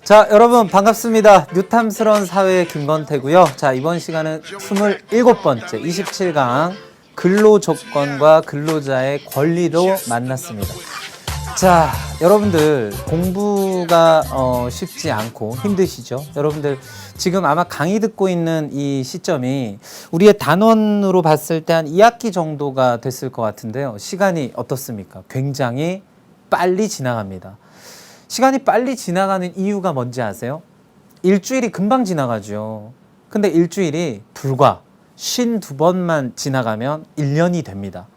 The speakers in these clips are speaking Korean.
자, 여러분 반갑습니다. 뉴탐스러운 사회의 김건태고요. 자, 이번 시간은 27번째 27강 근로조건과 근로자의 권리로 만났습니다. 자, 여러분들 공부가 쉽지 않고 힘드시죠? 여러분들 지금 아마 강의 듣고 있는 이 시점이 우리의 단원으로 봤을 때 한 2학기 정도가 됐을 것 같은데요. 시간이 어떻습니까? 굉장히 빨리 지나갑니다. 시간이 빨리 지나가는 이유가 뭔지 아세요? 일주일이 금방 지나가죠. 근데 일주일이 불과 52번만 지나가면 1년이 됩니다.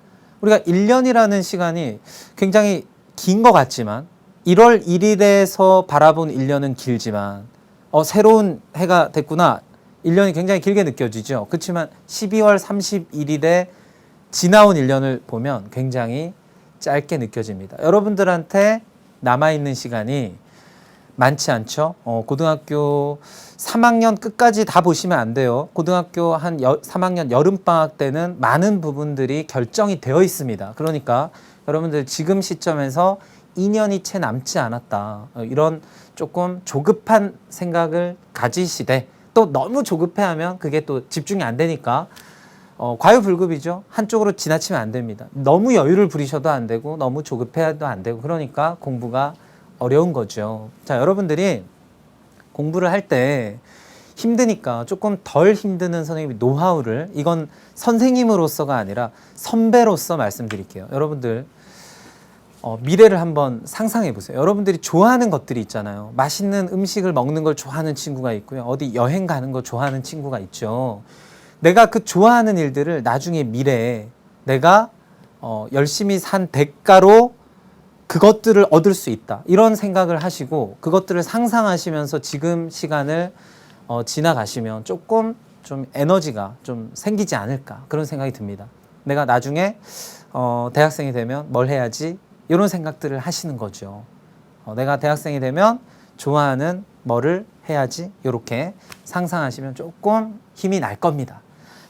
우리가 1년이라는 시간이 굉장히 긴 것 같지만 1월 1일에서 바라본 1년은 길지만 새로운 해가 됐구나. 1년이 굉장히 길게 느껴지죠. 그렇지만 12월 31일에 지나온 1년을 보면 굉장히 짧게 느껴집니다. 여러분들한테 남아있는 시간이 많지 않죠. 고등학교 3학년 끝까지 다 보시면 안 돼요. 고등학교 한 3학년 여름방학 때는 많은 부분들이 결정이 되어 있습니다. 그러니까 여러분들 지금 시점에서 2년이 채 남지 않았다. 이런 조금 조급한 생각을 가지시되 또 너무 조급해하면 그게 또 집중이 안 되니까 과유불급이죠. 한쪽으로 지나치면 안 됩니다. 너무 여유를 부리셔도 안 되고 너무 조급해도 안 되고 그러니까 공부가 어려운 거죠. 자, 여러분들이 공부를 할 때 힘드니까 조금 덜 힘드는 선생님이 노하우를 이건 선생님으로서가 아니라 선배로서 말씀드릴게요. 여러분들 미래를 한번 상상해 보세요. 여러분들이 좋아하는 것들이 있잖아요. 맛있는 음식을 먹는 걸 좋아하는 친구가 있고요. 어디 여행 가는 거 좋아하는 친구가 있죠. 내가 그 좋아하는 일들을 나중에 미래에 내가 열심히 산 대가로 그것들을 얻을 수 있다. 이런 생각을 하시고 그것들을 상상하시면서 지금 시간을 지나가시면 조금 좀 에너지가 좀 생기지 않을까 그런 생각이 듭니다. 내가 나중에 대학생이 되면 뭘 해야지 이런 생각들을 하시는 거죠. 내가 대학생이 되면 좋아하는 뭐를 해야지 이렇게 상상하시면 조금 힘이 날 겁니다.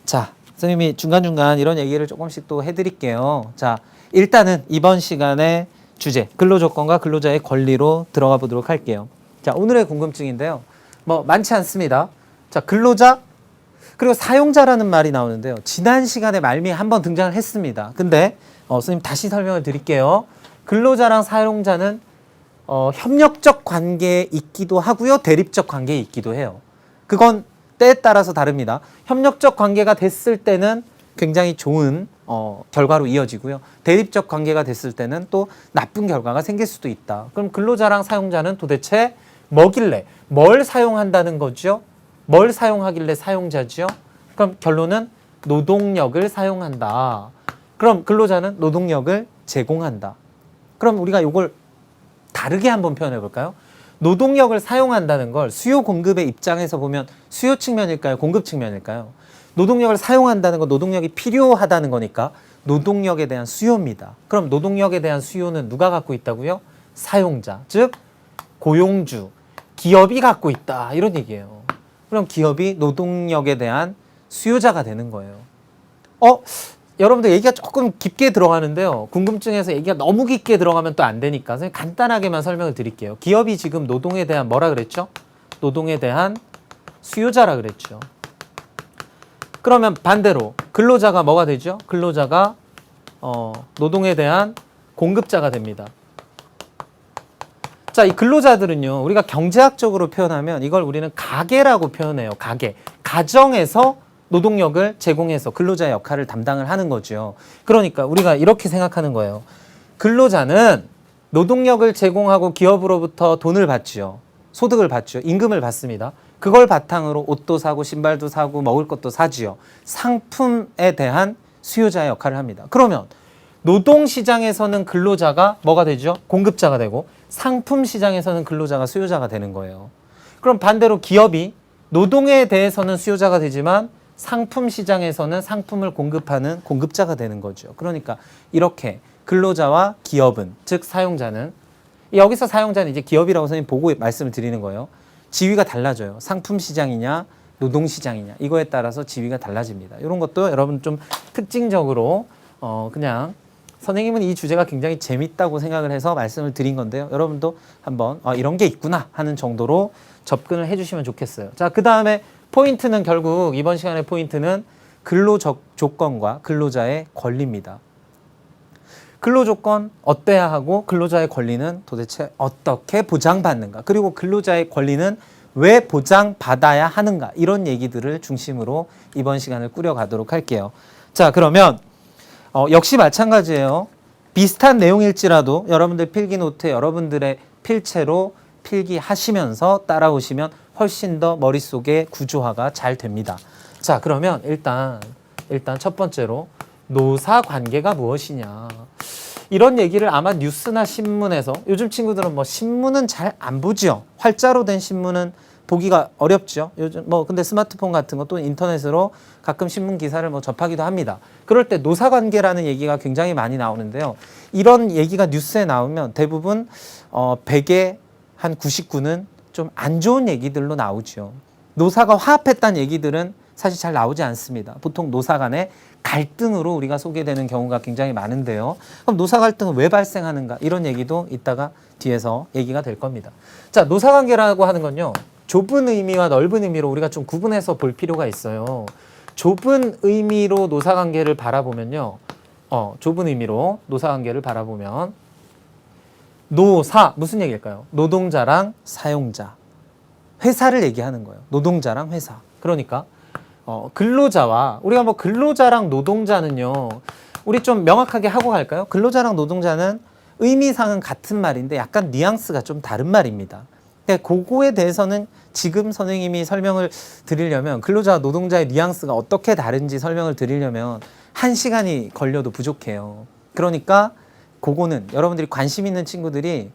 자, 선생님이 중간중간 이런 얘기를 조금씩 또 해드릴게요. 자, 일단은 이번 시간에 주제, 근로조건과 근로자의 권리로 들어가 보도록 할게요. 자, 오늘의 궁금증인데요. 많지 않습니다. 자, 근로자, 그리고 사용자라는 말이 나오는데요. 지난 시간에 말미에 한번 등장을 했습니다. 근데, 선생님 다시 설명을 드릴게요. 근로자랑 사용자는, 협력적 관계에 있기도 하고요. 대립적 관계에 있기도 해요. 그건 때에 따라서 다릅니다. 협력적 관계가 됐을 때는 굉장히 좋은 결과로 이어지고요. 대립적 관계가 됐을 때는 또 나쁜 결과가 생길 수도 있다. 그럼 근로자랑 사용자는 도대체 뭐길래 뭘 사용한다는 거죠? 뭘 사용하길래 사용자죠? 그럼 결론은 노동력을 사용한다. 그럼 근로자는 노동력을 제공한다. 그럼 우리가 이걸 다르게 한번 표현해 볼까요? 노동력을 사용한다는 걸 수요 공급의 입장에서 보면 수요 측면일까요? 공급 측면일까요? 노동력을 사용한다는 건 노동력이 필요하다는 거니까 노동력에 대한 수요입니다. 그럼 노동력에 대한 수요는 누가 갖고 있다고요? 사용자, 즉 고용주, 기업이 갖고 있다 이런 얘기예요. 그럼 기업이 노동력에 대한 수요자가 되는 거예요. 여러분들 얘기가 조금 깊게 들어가는데요. 궁금증에서 얘기가 너무 깊게 들어가면 또 안 되니까 간단하게만 설명을 드릴게요. 기업이 지금 노동에 대한 뭐라 그랬죠? 노동에 대한 수요자라 그랬죠. 그러면 반대로 근로자가 뭐가 되죠? 근로자가 노동에 대한 공급자가 됩니다. 자, 이 근로자들은요. 우리가 경제학적으로 표현하면 이걸 우리는 가계라고 표현해요. 가계. 가정에서 노동력을 제공해서 근로자의 역할을 담당을 하는 거죠. 그러니까 우리가 이렇게 생각하는 거예요. 근로자는 노동력을 제공하고 기업으로부터 돈을 받죠. 소득을 받죠. 임금을 받습니다. 그걸 바탕으로 옷도 사고 신발도 사고 먹을 것도 사지요. 상품에 대한 수요자의 역할을 합니다. 그러면 노동시장에서는 근로자가 뭐가 되죠? 공급자가 되고 상품시장에서는 근로자가 수요자가 되는 거예요. 그럼 반대로 기업이 노동에 대해서는 수요자가 되지만 상품 시장에서는 상품을 공급하는 공급자가 되는 거죠. 그러니까 이렇게 근로자와 기업은, 즉 사용자는, 여기서 사용자는 이제 기업이라고 선생님 보고 말씀을 드리는 거예요. 지위가 달라져요. 상품 시장이냐 노동 시장이냐 이거에 따라서 지위가 달라집니다. 이런 것도 여러분 좀 특징적으로 그냥 선생님은 이 주제가 굉장히 재밌다고 생각을 해서 말씀을 드린 건데요. 여러분도 한번 이런 게 있구나 하는 정도로 접근을 해주시면 좋겠어요. 자, 그 다음에 포인트는 결국 이번 시간의 포인트는 근로조건과 근로자의 권리입니다. 근로조건 어때야 하고 근로자의 권리는 도대체 어떻게 보장받는가, 그리고 근로자의 권리는 왜 보장받아야 하는가, 이런 얘기들을 중심으로 이번 시간을 꾸려가도록 할게요. 자, 그러면 역시 마찬가지예요. 비슷한 내용일지라도 여러분들 필기노트에 여러분들의 필체로 필기하시면서 따라오시면 훨씬 더 머릿속에 구조화가 잘 됩니다. 자, 그러면 일단 첫 번째로 노사관계가 무엇이냐, 이런 얘기를 아마 뉴스나 신문에서, 요즘 친구들은 뭐 신문은 잘 안 보죠. 활자로 된 신문은 보기가 어렵죠. 요즘 근데 스마트폰 같은 거 또 인터넷으로 가끔 신문 기사를 접하기도 합니다. 그럴 때 노사관계라는 얘기가 굉장히 많이 나오는데요. 이런 얘기가 뉴스에 나오면 대부분 100에 한 99는 좀 안 좋은 얘기들로 나오죠. 노사가 화합했다는 얘기들은 사실 잘 나오지 않습니다. 보통 노사 간의 갈등으로 우리가 소개되는 경우가 굉장히 많은데요. 그럼 노사 갈등은 왜 발생하는가, 이런 얘기도 이따가 뒤에서 얘기가 될 겁니다. 자, 노사관계라고 하는 건요, 좁은 의미와 넓은 의미로 우리가 좀 구분해서 볼 필요가 있어요. 좁은 의미로 노사관계를 바라보면요, 좁은 의미로 노사관계를 바라보면 노사, 무슨 얘기일까요? 노동자랑 사용자, 회사를 얘기하는 거예요. 노동자랑 회사. 그러니까 근로자와, 우리가 근로자랑 노동자는요, 우리 좀 명확하게 하고 갈까요? 근로자랑 노동자는 의미상은 같은 말인데 약간 뉘앙스가 좀 다른 말입니다. 근데 그거에 대해서는 지금 선생님이 설명을 드리려면, 근로자와 노동자의 뉘앙스가 어떻게 다른지 설명을 드리려면 1시간이 걸려도 부족해요. 그러니까 그거는 여러분들이 관심 있는 친구들이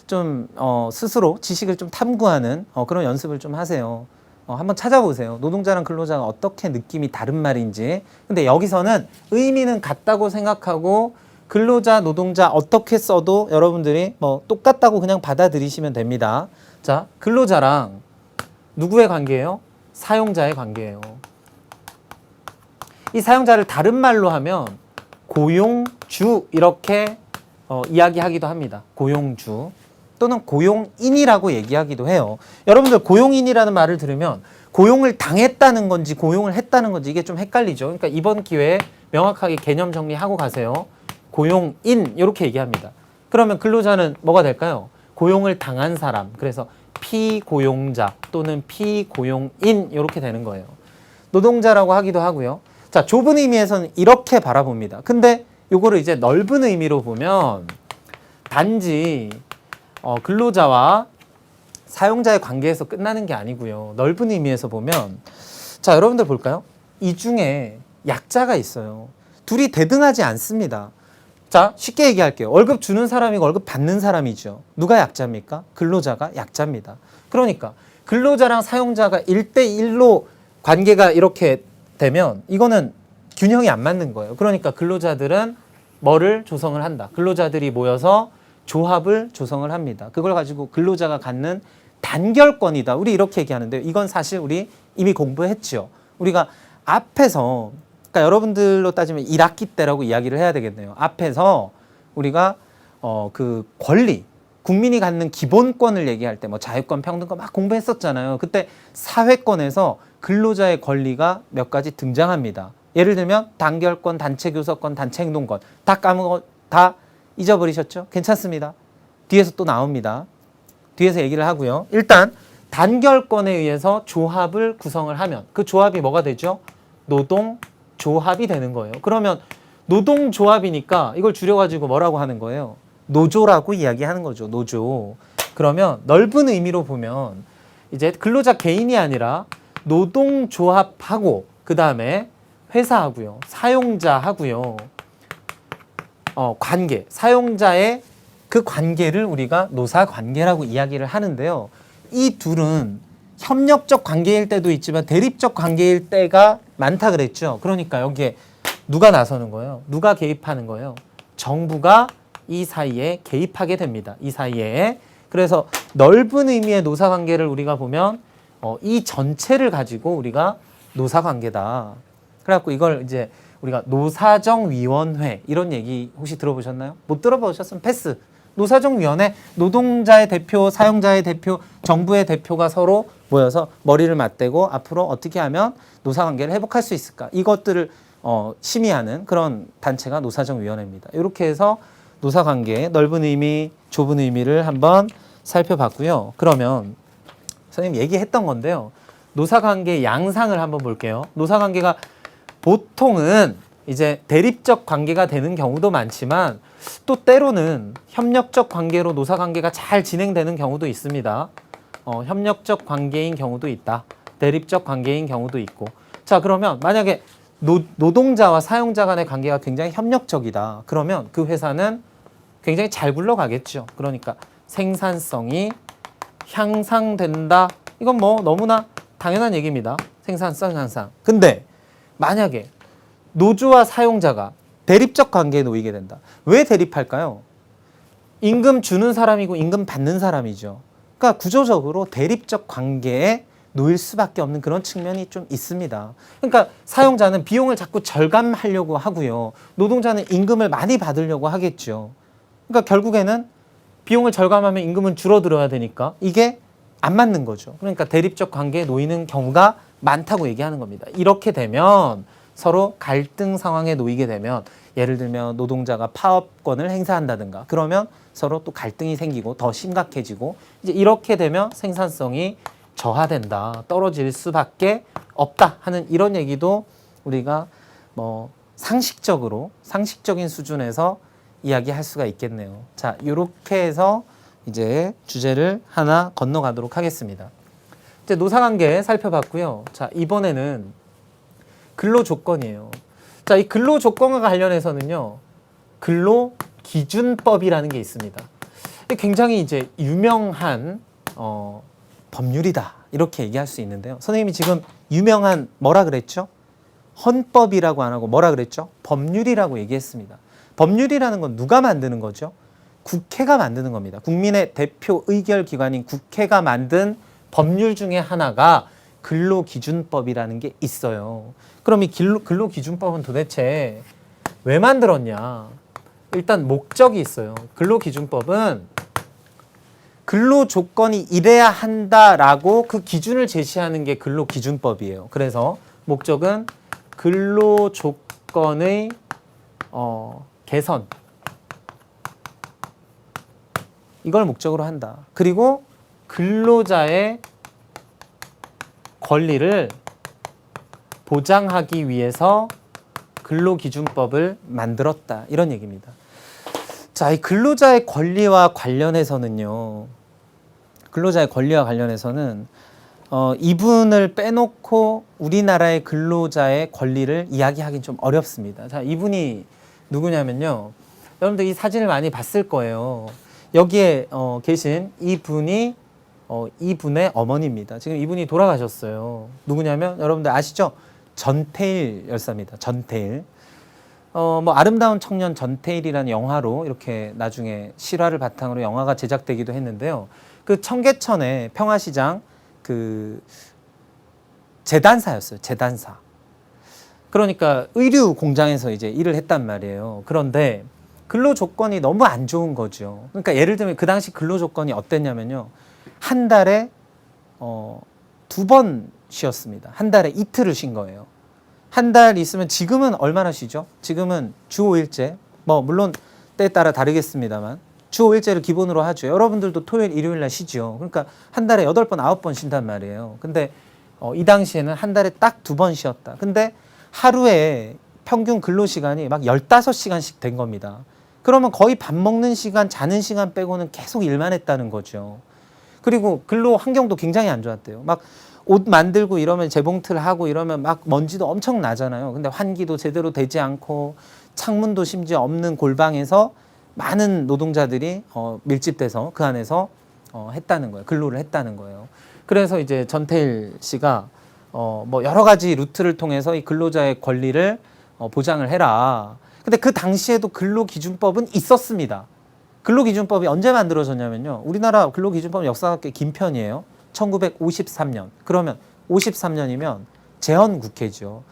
좀 스스로 지식을 좀 탐구하는 그런 연습을 좀 하세요. 한번 찾아보세요. 노동자랑 근로자가 어떻게 느낌이 다른 말인지. 근데 여기서는 의미는 같다고 생각하고 근로자, 노동자 어떻게 써도 여러분들이 똑같다고 그냥 받아들이시면 됩니다. 자, 근로자랑 누구의 관계예요? 사용자의 관계예요. 이 사용자를 다른 말로 하면 고용주, 이렇게 이야기하기도 합니다. 고용주 또는 고용인이라고 얘기하기도 해요. 여러분들 고용인이라는 말을 들으면 고용을 당했다는 건지 고용을 했다는 건지 이게 좀 헷갈리죠. 그러니까 이번 기회에 명확하게 개념 정리하고 가세요. 고용인, 이렇게 얘기합니다. 그러면 근로자는 뭐가 될까요? 고용을 당한 사람, 그래서 피고용자 또는 피고용인, 이렇게 되는 거예요. 노동자라고 하기도 하고요. 자, 좁은 의미에서는 이렇게 바라봅니다. 근데 요거를 이제 넓은 의미로 보면 단지 근로자와 사용자의 관계에서 끝나는 게 아니고요. 넓은 의미에서 보면, 자, 여러분들 볼까요? 이 중에 약자가 있어요. 둘이 대등하지 않습니다. 자, 쉽게 얘기할게요. 월급 주는 사람이고 월급 받는 사람이죠. 누가 약자입니까? 근로자가 약자입니다. 그러니까 근로자랑 사용자가 1대1로 관계가 이렇게 되면 이거는 균형이 안 맞는 거예요. 그러니까 근로자들은 뭐를 조성을 한다? 근로자들이 모여서 조합을 조성을 합니다. 그걸 가지고 근로자가 갖는 단결권이다. 우리 이렇게 얘기하는데요. 이건 사실 우리 이미 공부했죠. 우리가 앞에서, 그러니까 여러분들로 따지면 1학기 때라고 이야기를 해야 되겠네요. 앞에서 우리가 그 권리, 국민이 갖는 기본권을 얘기할 때 자유권, 평등권 막 공부했었잖아요. 그때 사회권에서 근로자의 권리가 몇 가지 등장합니다. 예를 들면 단결권, 단체 교섭권, 단체 행동권. 다 잊어버리셨죠? 괜찮습니다. 뒤에서 또 나옵니다. 뒤에서 얘기를 하고요. 일단 단결권에 의해서 조합을 구성을 하면 그 조합이 뭐가 되죠? 노동조합이 되는 거예요. 그러면 노동조합이니까 이걸 줄여가지고 뭐라고 하는 거예요? 노조라고 이야기하는 거죠. 노조. 그러면 넓은 의미로 보면 이제 근로자 개인이 아니라 노동조합하고 그 다음에 회사하고요, 사용자하고요, 관계, 사용자의 그 관계를 우리가 노사관계라고 이야기를 하는데요. 이 둘은 협력적 관계일 때도 있지만 대립적 관계일 때가 많다 그랬죠. 그러니까 여기에 누가 나서는 거예요? 누가 개입하는 거예요? 정부가 이 사이에 개입하게 됩니다. 이 사이에. 그래서 넓은 의미의 노사관계를 우리가 보면 이 전체를 가지고 우리가 노사관계다. 그래갖고 이걸 이제 우리가 노사정위원회 이런 얘기 혹시 들어보셨나요? 못 들어보셨으면 패스. 노사정위원회, 노동자의 대표, 사용자의 대표, 정부의 대표가 서로 모여서 머리를 맞대고 앞으로 어떻게 하면 노사관계를 회복할 수 있을까? 이것들을 심의하는 그런 단체가 노사정위원회입니다. 이렇게 해서 노사관계의 넓은 의미, 좁은 의미를 한번 살펴봤고요. 그러면 선생님 얘기했던 건데요. 노사관계의 양상을 한번 볼게요. 노사관계가 보통은 이제 대립적 관계가 되는 경우도 많지만 또 때로는 협력적 관계로 노사관계가 잘 진행되는 경우도 있습니다. 협력적 관계인 경우도 있다. 대립적 관계인 경우도 있고. 자, 그러면 만약에 노동자와 사용자 간의 관계가 굉장히 협력적이다. 그러면 그 회사는 굉장히 잘 굴러가겠죠. 그러니까 생산성이 향상된다. 이건 뭐 너무나 당연한 얘기입니다. 생산성 향상. 근데 만약에 노조와 사용자가 대립적 관계에 놓이게 된다. 왜 대립할까요? 임금 주는 사람이고 임금 받는 사람이죠. 그러니까 구조적으로 대립적 관계에 놓일 수밖에 없는 그런 측면이 좀 있습니다. 그러니까 사용자는 비용을 자꾸 절감하려고 하고요. 노동자는 임금을 많이 받으려고 하겠죠. 그러니까 결국에는 비용을 절감하면 임금은 줄어들어야 되니까 이게 안 맞는 거죠. 그러니까 대립적 관계에 놓이는 경우가 많다고 얘기하는 겁니다. 이렇게 되면 서로 갈등 상황에 놓이게 되면 예를 들면 노동자가 파업권을 행사한다든가 그러면 서로 또 갈등이 생기고 더 심각해지고 이제 이렇게 되면 생산성이 저하된다, 떨어질 수밖에 없다 하는 이런 얘기도 우리가 뭐 상식적인 수준에서 이야기할 수가 있겠네요. 자, 이렇게 해서 이제 주제를 하나 건너가도록 하겠습니다. 이제 노사관계 살펴봤고요. 자, 이번에는 근로조건이에요. 자, 이 근로조건과 관련해서는요, 근로기준법이라는 게 있습니다. 굉장히 이제 유명한 법률이다 이렇게 얘기할 수 있는데요. 선생님이 지금 유명한 뭐라 그랬죠? 헌법이라고 안 하고 뭐라 그랬죠? 법률이라고 얘기했습니다. 법률이라는 건 누가 만드는 거죠? 국회가 만드는 겁니다. 국민의 대표 의결기관인 국회가 만든 법률 중에 하나가 근로기준법이라는 게 있어요. 그럼 이 근로기준법은 도대체 왜 만들었냐? 일단 목적이 있어요. 근로기준법은 근로조건이 이래야 한다라고 그 기준을 제시하는 게 근로기준법이에요. 그래서 목적은 근로조건의 개선, 이걸 목적으로 한다. 그리고 근로자의 권리를 보장하기 위해서 근로기준법을 만들었다. 이런 얘기입니다. 자, 이 근로자의 권리와 관련해서는요. 근로자의 권리와 관련해서는 이분을 빼놓고 우리나라의 근로자의 권리를 이야기하기는 좀 어렵습니다. 자, 이분이 누구냐면요. 여러분들 이 사진을 많이 봤을 거예요. 여기에 계신 이분이 이분의 어머니입니다. 지금 이분이 돌아가셨어요. 누구냐면 여러분들 아시죠? 전태일 열사입니다. 전태일. 뭐 아름다운 청년 전태일이라는 영화로 이렇게 나중에 실화를 바탕으로 영화가 제작되기도 했는데요. 그 청계천의 평화시장 그 재단사였어요. 재단사. 그러니까 의류 공장에서 이제 일을 했단 말이에요. 그런데 근로 조건이 너무 안 좋은 거죠. 그러니까 예를 들면 그 당시 근로 조건이 어땠냐면요. 한 달에 2번 쉬었습니다. 한 달에 이틀을 쉰 거예요. 한 달 있으면 지금은 얼마나 쉬죠? 지금은 주 5일제. 뭐 물론 때에 따라 다르겠습니다만 주 5일제를 기본으로 하죠. 여러분들도 토요일, 일요일 날 쉬죠. 그러니까 한 달에 8번, 9번 쉰단 말이에요. 근데 이 당시에는 한 달에 딱 2번 쉬었다. 근데 하루에 평균 근로시간이 막 15시간씩 된 겁니다. 그러면 거의 밥 먹는 시간, 자는 시간 빼고는 계속 일만 했다는 거죠. 그리고 근로 환경도 굉장히 안 좋았대요. 막 옷 만들고 이러면 재봉틀 하고 이러면 막 먼지도 엄청 나잖아요. 근데 환기도 제대로 되지 않고 창문도 심지어 없는 골방에서 많은 노동자들이 밀집돼서 그 안에서 했다는 거예요. 근로를 했다는 거예요. 그래서 이제 전태일 씨가 뭐 여러 가지 루트를 통해서 이 근로자의 권리를 보장을 해라. 근데 그 당시에도 근로기준법은 있었습니다. 근로기준법이 언제 만들어졌냐면요. 우리나라 근로기준법 역사가 꽤 긴 편이에요. 1953년. 그러면 53년이면 재헌국회죠.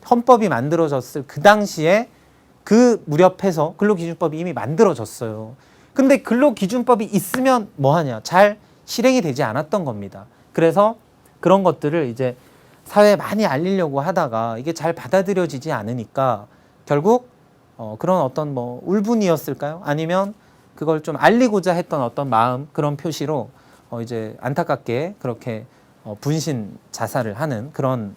헌법이 만들어졌을 그 당시에 그 무렵에서 근로기준법이 이미 만들어졌어요. 근데 근로기준법이 있으면 뭐하냐? 잘 실행이 되지 않았던 겁니다. 그래서 그런 것들을 이제 사회에 많이 알리려고 하다가 이게 잘 받아들여지지 않으니까 결국 그런 어떤 뭐 울분이었을까요? 아니면 그걸 좀 알리고자 했던 어떤 마음, 그런 표시로 이제 안타깝게 그렇게 분신 자살을 하는 그런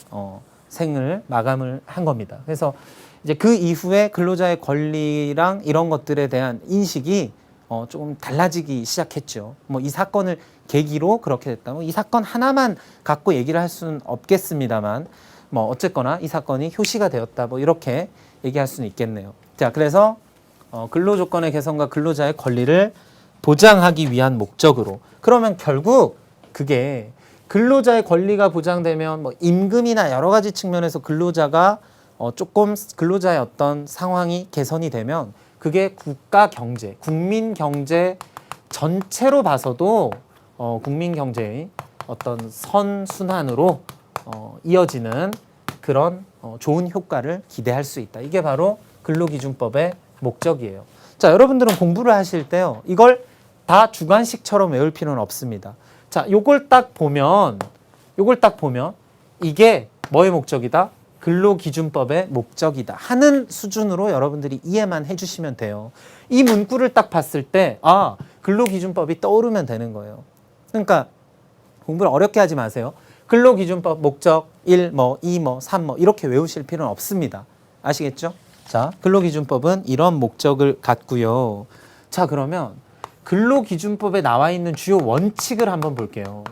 생을 마감을 한 겁니다. 그래서 이제 그 이후에 근로자의 권리랑 이런 것들에 대한 인식이 조금 달라지기 시작했죠. 뭐 이 사건을 계기로 그렇게 됐다면 이 사건 하나만 갖고 얘기를 할 수는 없겠습니다만 뭐 어쨌거나 이 사건이 효시가 되었다 뭐 이렇게 얘기할 수는 있겠네요. 자, 그래서 근로조건의 개선과 근로자의 권리를 보장하기 위한 목적으로, 그러면 결국 그게 근로자의 권리가 보장되면 뭐 임금이나 여러 가지 측면에서 근로자가 조금 근로자의 어떤 상황이 개선이 되면 그게 국가 경제, 국민 경제 전체로 봐서도 국민 경제의 어떤 선순환으로 이어지는 그런 좋은 효과를 기대할 수 있다. 이게 바로 근로기준법의 목적이에요. 자, 여러분들은 공부를 하실 때요, 이걸 다 주관식처럼 외울 필요는 없습니다. 자, 요걸 딱 보면 이게 뭐의 목적이다? 근로기준법의 목적이다 하는 수준으로 여러분들이 이해만 해주시면 돼요. 이 문구를 딱 봤을 때 근로기준법이 떠오르면 되는 거예요. 그러니까 공부를 어렵게 하지 마세요. 근로기준법 목적 1, 2, 3 이렇게 외우실 필요는 없습니다. 아시겠죠? 자, 근로기준법은 이런 목적을 갖고요. 자, 그러면 근로기준법에 나와 있는 주요 원칙을 한번 볼게요.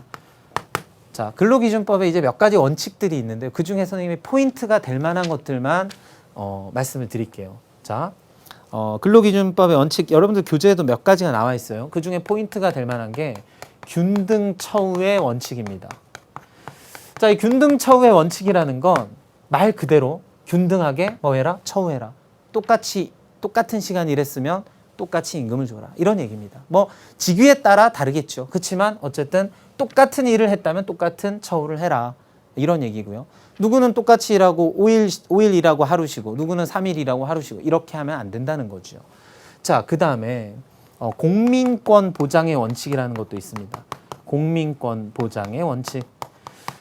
자, 근로기준법에 이제 몇 가지 원칙들이 있는데 그 중에 선생님이 포인트가 될 만한 것들만 말씀을 드릴게요. 자, 근로기준법의 원칙, 여러분들 교재에도 몇 가지가 나와 있어요. 그 중에 포인트가 될 만한 게 균등처우의 원칙입니다. 자, 이 균등처우의 원칙이라는 건 말 그대로 균등하게 뭐 해라? 처우해라. 똑같은 시간 일했으면 똑같이 임금을 줘라. 이런 얘기입니다. 뭐 직위에 따라 다르겠죠. 그렇지만 어쨌든 똑같은 일을 했다면 똑같은 처우를 해라. 이런 얘기고요. 누구는 똑같이 일하고 5일 일하고 하루 쉬고 누구는 3일 일하고 하루 쉬고 이렇게 하면 안 된다는 거죠. 자, 그 다음에 공민권 보장의 원칙이라는 것도 있습니다. 공민권 보장의 원칙.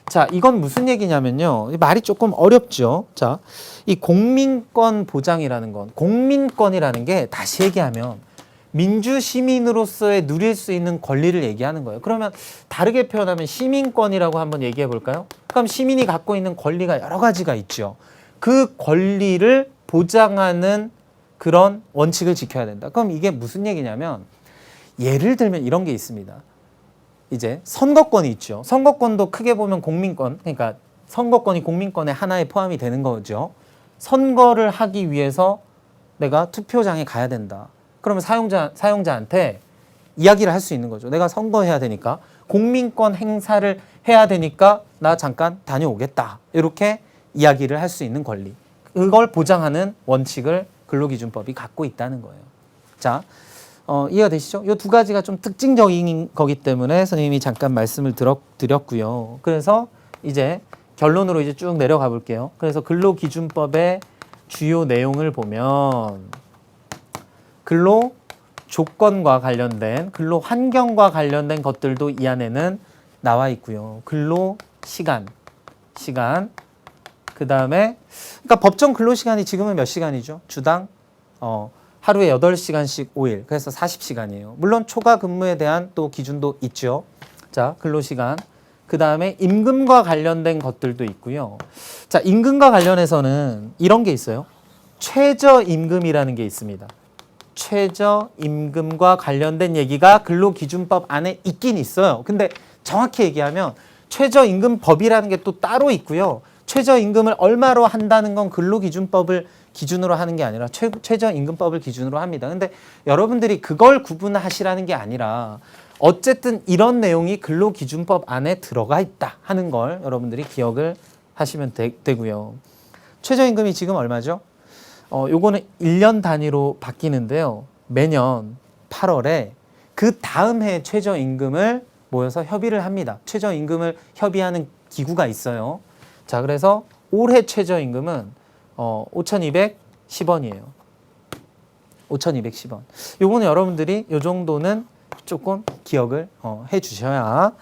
자, 이건 무슨 얘기냐면요. 말이 조금 어렵죠. 자, 이 공민권 보장이라는 건, 공민권이라는 게 다시 얘기하면 민주시민으로서의 누릴 수 있는 권리를 얘기하는 거예요. 그러면 다르게 표현하면 시민권이라고 한번 얘기해 볼까요? 그럼 시민이 갖고 있는 권리가 여러 가지가 있죠. 그 권리를 보장하는 그런 원칙을 지켜야 된다. 그럼 이게 무슨 얘기냐면 예를 들면 이런 게 있습니다. 이제 선거권이 있죠. 선거권도 크게 보면 공민권, 그러니까 선거권이 공민권의 하나에 포함이 되는 거죠. 선거를 하기 위해서 내가 투표장에 가야 된다. 그러면 사용자한테 이야기를 할 수 있는 거죠. 내가 선거해야 되니까, 공민권 행사를 해야 되니까 나 잠깐 다녀오겠다. 이렇게 이야기를 할 수 있는 권리. 그걸 보장하는 원칙을 근로기준법이 갖고 있다는 거예요. 자, 이해가 되시죠? 이 두 가지가 좀 특징적인 거기 때문에 선생님이 잠깐 말씀을 드렸고요. 그래서 이제 결론으로 이제 쭉 내려가 볼게요. 그래서 근로기준법의 주요 내용을 보면 근로 조건과 관련된, 근로 환경과 관련된 것들도 이 안에는 나와 있고요. 근로 시간, 그 다음에 그러니까 법정 근로 시간이 지금은 몇 시간이죠? 주당 하루에 8시간씩 5일, 그래서 40시간이에요. 물론 초과 근무에 대한 또 기준도 있죠. 자, 근로시간. 그 다음에 임금과 관련된 것들도 있고요. 자, 임금과 관련해서는 이런 게 있어요. 최저임금이라는 게 있습니다. 최저임금과 관련된 얘기가 근로기준법 안에 있긴 있어요. 근데 정확히 얘기하면 최저임금법이라는 게 또 따로 있고요. 최저임금을 얼마로 한다는 건 근로기준법을 기준으로 하는 게 아니라 최저임금법을 기준으로 합니다. 근데 여러분들이 그걸 구분하시라는 게 아니라 어쨌든 이런 내용이 근로기준법 안에 들어가 있다 하는 걸 여러분들이 기억을 하시면 되고요. 최저임금이 지금 얼마죠? 요거는 1년 단위로 바뀌는데요. 매년 8월에 그 다음 해 최저임금을 모여서 협의를 합니다. 최저임금을 협의하는 기구가 있어요. 자, 그래서 올해 최저임금은 5,210원이에요. 5,210원. 요거는 여러분들이 요 정도는 조금 기억을 해 주셔야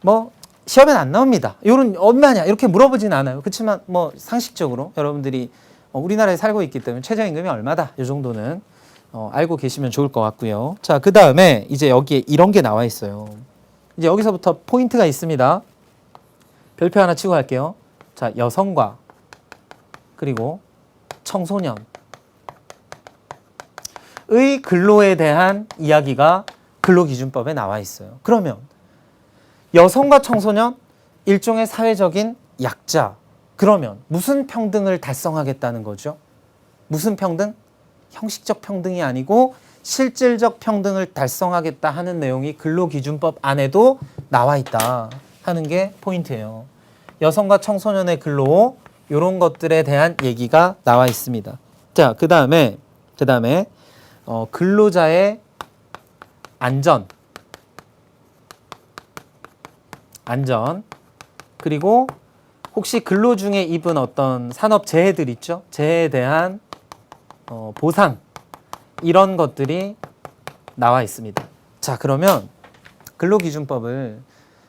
뭐 시험엔 안 나옵니다. 요런 얼마냐 이렇게 물어보진 않아요. 그렇지만 뭐 상식적으로 여러분들이 우리나라에 살고 있기 때문에 최저임금이 얼마다 요 정도는 알고 계시면 좋을 것 같고요. 자, 그 다음에 이제 여기에 이런 게 나와 있어요. 이제 여기서부터 포인트가 있습니다. 별표 하나 치고 갈게요. 자, 여성과 그리고 청소년의 근로에 대한 이야기가 근로기준법에 나와 있어요. 그러면 여성과 청소년 일종의 사회적인 약자. 그러면 무슨 평등을 달성하겠다는 거죠? 무슨 평등? 형식적 평등이 아니고 실질적 평등을 달성하겠다 하는 내용이 근로기준법 안에도 나와 있다 하는 게 포인트예요. 여성과 청소년의 근로 이런 것들에 대한 얘기가 나와 있습니다. 자, 그 다음에 근로자의 안전 그리고 혹시 근로 중에 입은 어떤 산업 재해들 있죠? 재해에 대한 보상 이런 것들이 나와 있습니다. 자, 그러면 근로기준법을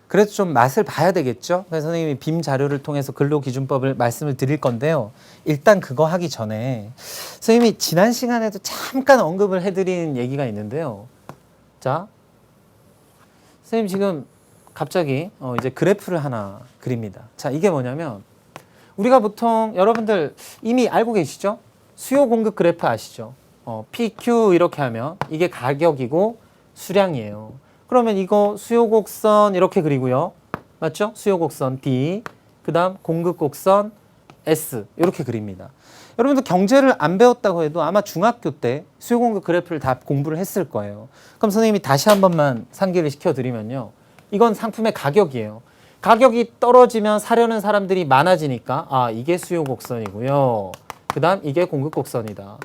그래도 좀 맛을 봐야 되겠죠? 그래서 선생님이 빔 자료를 통해서 근로기준법을 말씀을 드릴 건데요. 일단 그거 하기 전에 선생님이 지난 시간에도 잠깐 언급을 해드린 얘기가 있는데요. 자, 선생님 지금 갑자기 이제 그래프를 하나 그립니다. 자, 이게 뭐냐면 우리가 보통 여러분들 이미 알고 계시죠? 수요 공급 그래프 아시죠? PQ 이렇게 하면 이게 가격이고 수량이에요. 그러면 이거 수요 곡선 이렇게 그리고요. 맞죠? 수요 곡선 D, 그 다음 공급 곡선 S 이렇게 그립니다. 여러분들 경제를 안 배웠다고 해도 아마 중학교 때 수요 공급 그래프를 다 공부를 했을 거예요. 그럼 선생님이 다시 한 번만 상기를 시켜드리면요. 이건 상품의 가격이에요. 가격이 떨어지면 사려는 사람들이 많아지니까 아, 이게 수요 곡선이고요. 그 다음 이게 공급 곡선이다.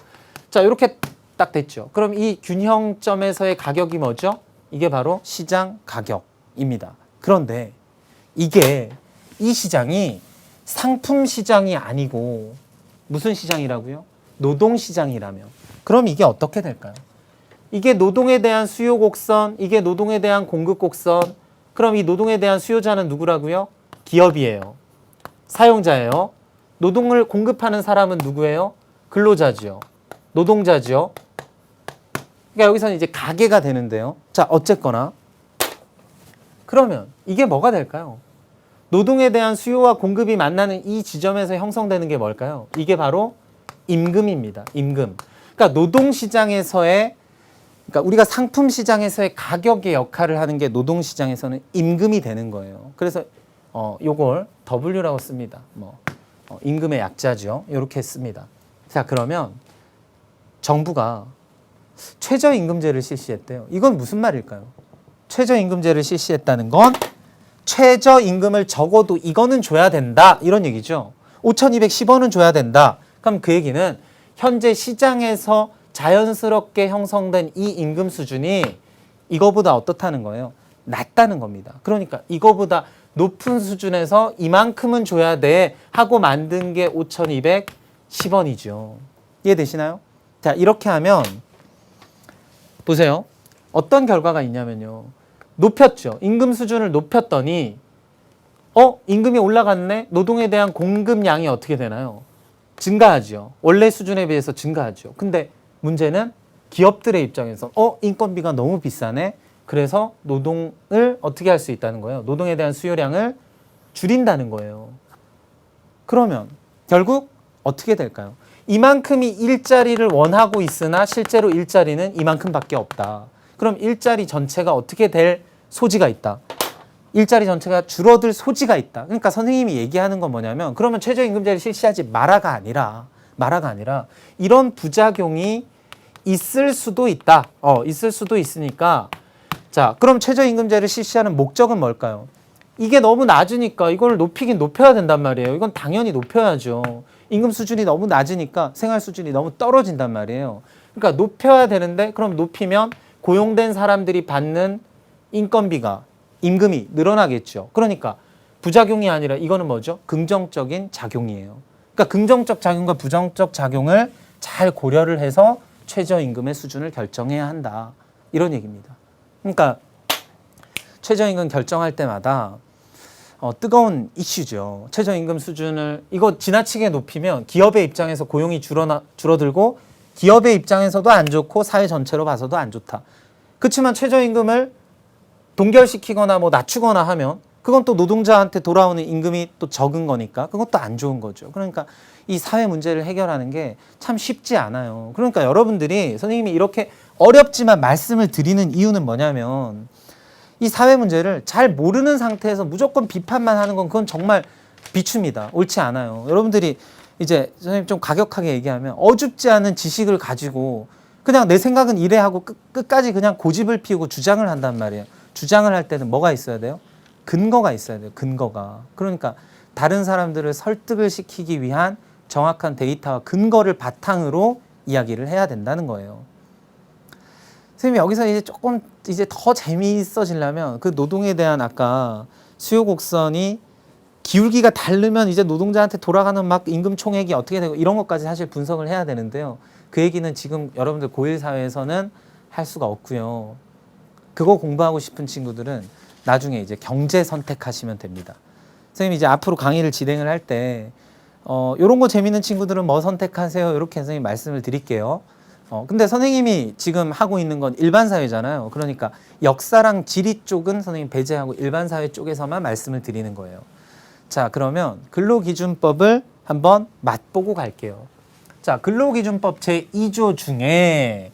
자, 이렇게 딱 됐죠. 그럼 이 균형점에서의 가격이 뭐죠? 이게 바로 시장 가격입니다. 그런데 이게 이 시장이 상품 시장이 아니고 무슨 시장이라고요? 노동 시장이라면 그럼 이게 어떻게 될까요? 이게 노동에 대한 수요 곡선, 이게 노동에 대한 공급 곡선. 그럼 이 노동에 대한 수요자는 누구라고요? 기업이에요. 사용자예요. 노동을 공급하는 사람은 누구예요? 근로자지요. 노동자지요. 그러니까 여기서는 이제 가계가 되는데요. 자, 어쨌거나 그러면 이게 뭐가 될까요? 노동에 대한 수요와 공급이 만나는 이 지점에서 형성되는 게 뭘까요? 이게 바로 임금입니다. 임금. 그러니까 노동시장에서의 그러니까 우리가 상품 시장에서의 가격의 역할을 하는 게 노동 시장에서는 임금이 되는 거예요. 그래서 요걸 W라고 씁니다. 임금의 약자죠. 이렇게 씁니다. 자, 그러면 정부가 최저임금제를 실시했대요. 이건 무슨 말일까요? 최저임금제를 실시했다는 건 최저임금을 적어도 이거는 줘야 된다 이런 얘기죠. 5,210원은 줘야 된다. 그럼 그 얘기는 현재 시장에서 자연스럽게 형성된 이 임금 수준이 이거보다 어떻다는 거예요? 낮다는 겁니다. 그러니까 이거보다 높은 수준에서 이만큼은 줘야 돼 하고 만든 게 5,210원이죠. 이해되시나요? 자, 이렇게 하면 보세요. 어떤 결과가 있냐면요. 높였죠. 임금 수준을 높였더니 임금이 올라갔네? 노동에 대한 공급량이 어떻게 되나요? 증가하죠. 원래 수준에 비해서 증가하죠. 근데 문제는 기업들의 입장에서 인건비가 너무 비싸네. 그래서 노동을 어떻게 할 수 있다는 거예요? 노동에 대한 수요량을 줄인다는 거예요. 그러면 결국 어떻게 될까요? 이만큼이 일자리를 원하고 있으나 실제로 일자리는 이만큼밖에 없다. 그럼 일자리 전체가 어떻게 될 소지가 있다. 일자리 전체가 줄어들 소지가 있다. 그러니까 선생님이 얘기하는 건 뭐냐면 그러면 최저임금제를 실시하지 마라가 아니라 이런 부작용이 있을 수도 있다. 있을 수도 있으니까 자, 그럼 최저임금제를 실시하는 목적은 뭘까요? 이게 너무 낮으니까 이걸 높이긴 높여야 된단 말이에요. 이건 당연히 높여야죠. 임금 수준이 너무 낮으니까 생활 수준이 너무 떨어진단 말이에요. 그러니까 높여야 되는데 그럼 높이면 고용된 사람들이 받는 인건비가 임금이 늘어나겠죠. 그러니까 부작용이 아니라 이거는 뭐죠? 긍정적인 작용이에요. 그러니까 긍정적 작용과 부정적 작용을 잘 고려를 해서 최저임금의 수준을 결정해야 한다. 이런 얘기입니다. 그러니까 최저임금 결정할 때마다 뜨거운 이슈죠. 최저임금 수준을 이거 지나치게 높이면 기업의 입장에서 고용이 줄어들고 기업의 입장에서도 안 좋고 사회 전체로 봐서도 안 좋다. 그렇지만 최저임금을 동결시키거나 뭐 낮추거나 하면 그건 또 노동자한테 돌아오는 임금이 또 적은 거니까 그것도 안 좋은 거죠. 그러니까 이 사회 문제를 해결하는 게 참 쉽지 않아요. 그러니까 여러분들이 선생님이 이렇게 어렵지만 말씀을 드리는 이유는 뭐냐면 이 사회 문제를 잘 모르는 상태에서 무조건 비판만 하는 건 그건 정말 비추입니다. 옳지 않아요. 여러분들이 이제 선생님 좀 가격하게 얘기하면 어줍지 않은 지식을 가지고 그냥 내 생각은 이래 하고 끝까지 그냥 고집을 피우고 주장을 한단 말이에요. 주장을 할 때는 뭐가 있어야 돼요? 근거가 있어야 돼요. 근거가. 그러니까 다른 사람들을 설득을 시키기 위한 정확한 데이터와 근거를 바탕으로 이야기를 해야 된다는 거예요. 선생님이 여기서 이제 조금 이제 더 재미있어지려면 그 노동에 대한 아까 수요 곡선이 기울기가 다르면 이제 노동자한테 돌아가는 막 임금 총액이 어떻게 되고 이런 것까지 사실 분석을 해야 되는데요. 그 얘기는 지금 여러분들 고1 사회에서는 할 수가 없고요. 그거 공부하고 싶은 친구들은 나중에 이제 경제 선택하시면 됩니다. 선생님이 이제 앞으로 강의를 진행을 할 때 요런 거 재밌는 친구들은 뭐 선택하세요? 이렇게 선생님 말씀을 드릴게요. 근데 선생님이 지금 하고 있는 건 일반 사회잖아요. 그러니까 역사랑 지리 쪽은 선생님 배제하고 일반 사회 쪽에서만 말씀을 드리는 거예요. 자, 그러면 근로기준법을 한번 맛보고 갈게요. 자, 근로기준법 제2조 중에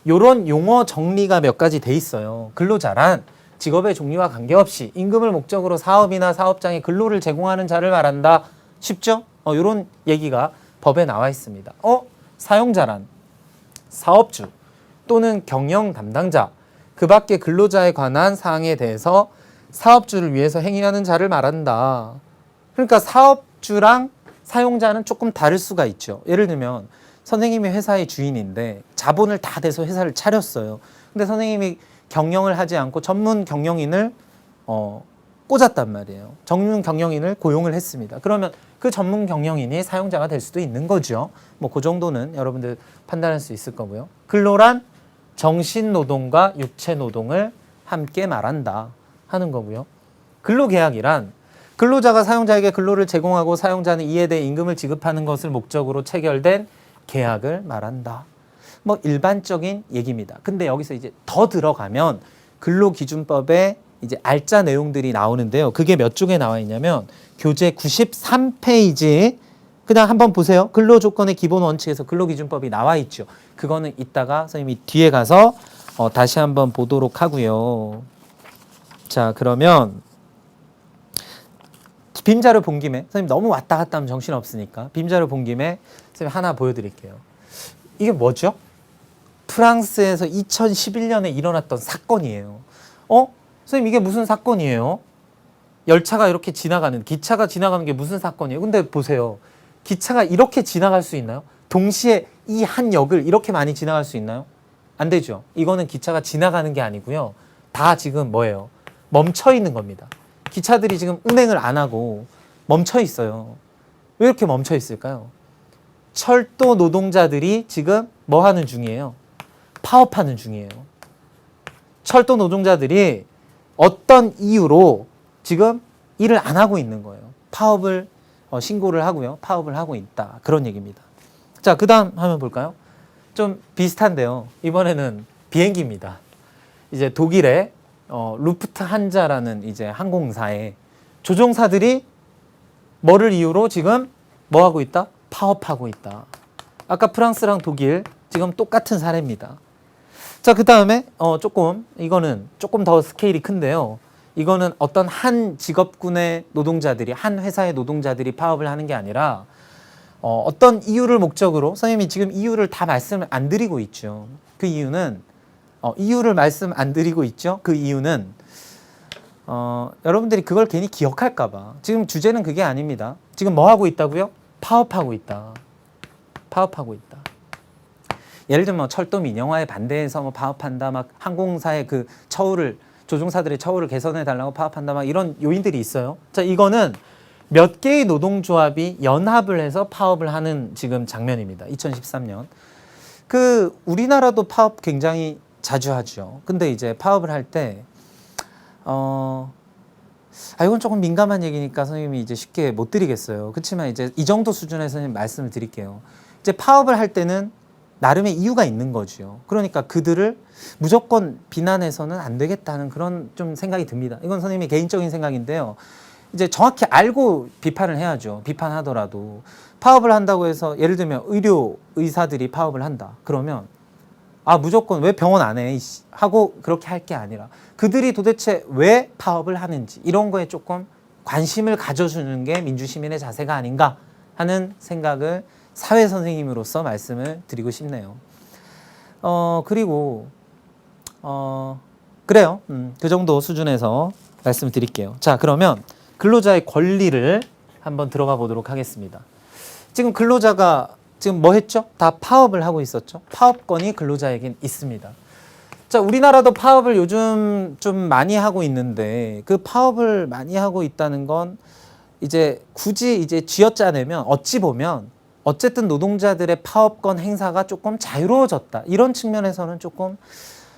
요런 용어 정리가 몇 가지 돼 있어요. 근로자란 직업의 종류와 관계없이 임금을 목적으로 사업이나 사업장에 근로를 제공하는 자를 말한다. 쉽죠? 요런 얘기가 법에 나와 있습니다. 사용자란 사업주 또는 경영 담당자, 그 밖에 근로자에 관한 사항에 대해서 사업주를 위해서 행위하는 자를 말한다. 그러니까 사업주랑 사용자는 조금 다를 수가 있죠. 예를 들면 선생님이 회사의 주인인데 자본을 다 대서 회사를 차렸어요. 근데 선생님이 경영을 하지 않고 전문 경영인을 꽂았단 말이에요. 전문 경영인을 고용을 했습니다. 그러면 그 전문 경영인이 사용자가 될 수도 있는 거죠. 뭐 그 정도는 여러분들 판단할 수 있을 거고요. 근로란 정신노동과 육체노동을 함께 말한다 하는 거고요. 근로계약이란 근로자가 사용자에게 근로를 제공하고 사용자는 이에 대해 임금을 지급하는 것을 목적으로 체결된 계약을 말한다. 뭐 일반적인 얘기입니다. 근데 여기서 이제 더 들어가면 근로기준법에 이제 알짜 내용들이 나오는데요. 그게 몇 쪽에 나와 있냐면 교재 93페이지 그냥 한번 보세요. 근로조건의 기본 원칙에서 근로기준법이 나와 있죠. 그거는 이따가 선생님이 뒤에 가서 다시 한번 보도록 하고요. 자, 그러면 빔자료 본 김에 선생님 너무 왔다 갔다 하면 정신없으니까 빔자료 본 김에 선생님 하나 보여드릴게요. 이게 뭐죠? 프랑스에서 2011년에 일어났던 사건이에요. 선생님 이게 무슨 사건이에요? 열차가 이렇게 지나가는, 기차가 지나가는 게 무슨 사건이에요? 근데 보세요. 기차가 이렇게 지나갈 수 있나요? 동시에 이 한 역을 이렇게 많이 지나갈 수 있나요? 안 되죠. 이거는 기차가 지나가는 게 아니고요. 다 지금 뭐예요? 멈춰 있는 겁니다. 기차들이 지금 운행을 안 하고 멈춰 있어요. 왜 이렇게 멈춰 있을까요? 철도 노동자들이 지금 뭐 하는 중이에요? 파업하는 중이에요. 철도 노동자들이 어떤 이유로 지금 일을 안 하고 있는 거예요. 파업을 신고를 하고요. 파업을 하고 있다. 그런 얘기입니다. 자, 그 다음 한번 볼까요? 좀 비슷한데요. 이번에는 비행기입니다. 이제 독일의 루프트한자라는 이제 항공사의 조종사들이 뭐를 이유로 지금 뭐 하고 있다? 파업하고 있다. 아까 프랑스랑 독일 지금 똑같은 사례입니다. 자, 그 다음에 이거는 조금 더 스케일이 큰데요. 이거는 어떤 한 직업군의 노동자들이, 한 회사의 노동자들이 파업을 하는 게 아니라 어떤 이유를 목적으로, 선생님이 지금 이유를 다 말씀을 안 드리고 있죠. 그 이유는 이유를 말씀 안 드리고 있죠. 그 이유는 여러분들이 그걸 괜히 기억할까 봐. 지금 주제는 그게 아닙니다. 지금 뭐 하고 있다고요? 파업하고 있다. 파업하고 있다. 예를 들면 뭐 철도 민영화에 반대해서 뭐 파업한다, 막 항공사의 그 조종사들의 처우를 개선해 달라고 파업한다, 막 이런 요인들이 있어요. 자, 이거는 몇 개의 노동조합이 연합을 해서 파업을 하는 지금 장면입니다. 2013년. 우리나라도 파업 굉장히 자주 하죠. 근데 이제 파업을 할 때, 이건 조금 민감한 얘기니까 선생님이 이제 쉽게 못 드리겠어요. 그렇지만 이제 이 정도 수준에서는 말씀을 드릴게요. 이제 파업을 할 때는 나름의 이유가 있는 거죠. 그러니까 그들을 무조건 비난해서는 안 되겠다는 그런 좀 생각이 듭니다. 이건 선생님의 개인적인 생각인데요. 이제 정확히 알고 비판을 해야죠. 비판하더라도. 파업을 한다고 해서 예를 들면 의사들이 파업을 한다. 그러면 무조건 왜 병원 안 해? 하고 그렇게 할 게 아니라 그들이 도대체 왜 파업을 하는지 이런 거에 조금 관심을 가져주는 게 민주시민의 자세가 아닌가 하는 생각을 사회 선생님으로서 말씀을 드리고 싶네요. 그리고 그래요. 그 정도 수준에서 말씀을 드릴게요. 자, 그러면 근로자의 권리를 한번 들어가 보도록 하겠습니다. 지금 근로자가 지금 뭐 했죠? 다 파업을 하고 있었죠. 파업권이 근로자에겐 있습니다. 자, 우리나라도 파업을 요즘 좀 많이 하고 있는데 그 파업을 많이 하고 있다는 건 이제 굳이 이제 쥐어짜내면 어찌 보면 어쨌든 노동자들의 파업권 행사가 조금 자유로워졌다. 이런 측면에서는 조금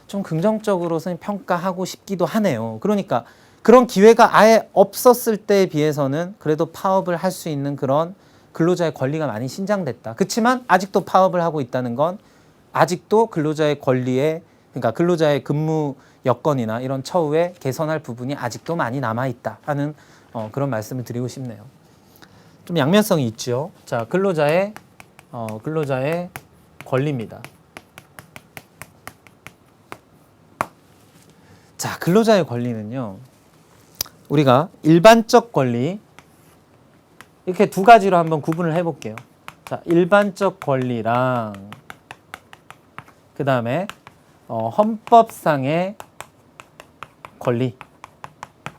좀 긍정적으로 평가하고 싶기도 하네요. 그러니까 그런 기회가 아예 없었을 때에 비해서는 그래도 파업을 할 수 있는 그런 근로자의 권리가 많이 신장됐다. 그렇지만 아직도 파업을 하고 있다는 건 아직도 근로자의 권리에, 그러니까 근로자의 근무 여건이나 이런 처우에 개선할 부분이 아직도 많이 남아있다 하는 그런 말씀을 드리고 싶네요. 좀 양면성이 있죠. 자, 근로자의 권리입니다. 자, 근로자의 권리는요. 우리가 일반적 권리 이렇게 두 가지로 한번 구분을 해볼게요. 자, 일반적 권리랑 그 다음에 헌법상의 권리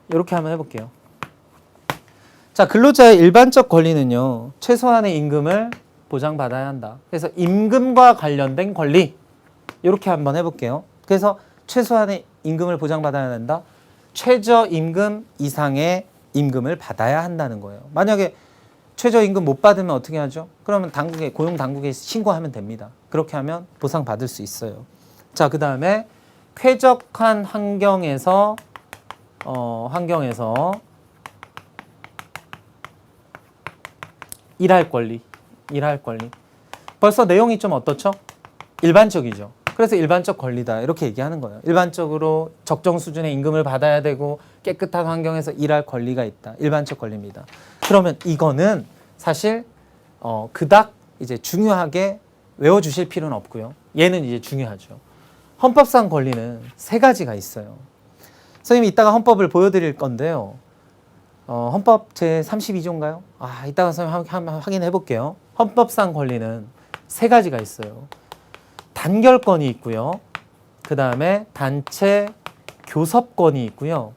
이렇게 한번 해볼게요. 자, 근로자의 일반적 권리는요. 최소한의 임금을 보장받아야 한다. 그래서 임금과 관련된 권리 이렇게 한번 해볼게요. 그래서 최소한의 임금을 보장받아야 한다. 최저임금 이상의 임금을 받아야 한다는 거예요. 만약에 최저임금 못 받으면 어떻게 하죠? 그러면 고용당국에 신고하면 됩니다. 그렇게 하면 보상받을 수 있어요. 자, 그 다음에 쾌적한 환경에서 일할 권리. 벌써 내용이 좀 어떻죠? 일반적이죠. 그래서 일반적 권리다 이렇게 얘기하는 거예요. 일반적으로 적정 수준의 임금을 받아야 되고 깨끗한 환경에서 일할 권리가 있다. 일반적 권리입니다. 그러면 이거는 사실 그닥 이제 중요하게 외워주실 필요는 없고요. 얘는 이제 중요하죠. 헌법상 권리는 세 가지가 있어요. 선생님이 이따가 헌법을 보여드릴 건데요. 헌법 제32조인가요? 이따가 선생님 한번 확인해 볼게요. 헌법상 권리는 세 가지가 있어요. 단결권이 있고요. 그 다음에 단체 교섭권이 있고요.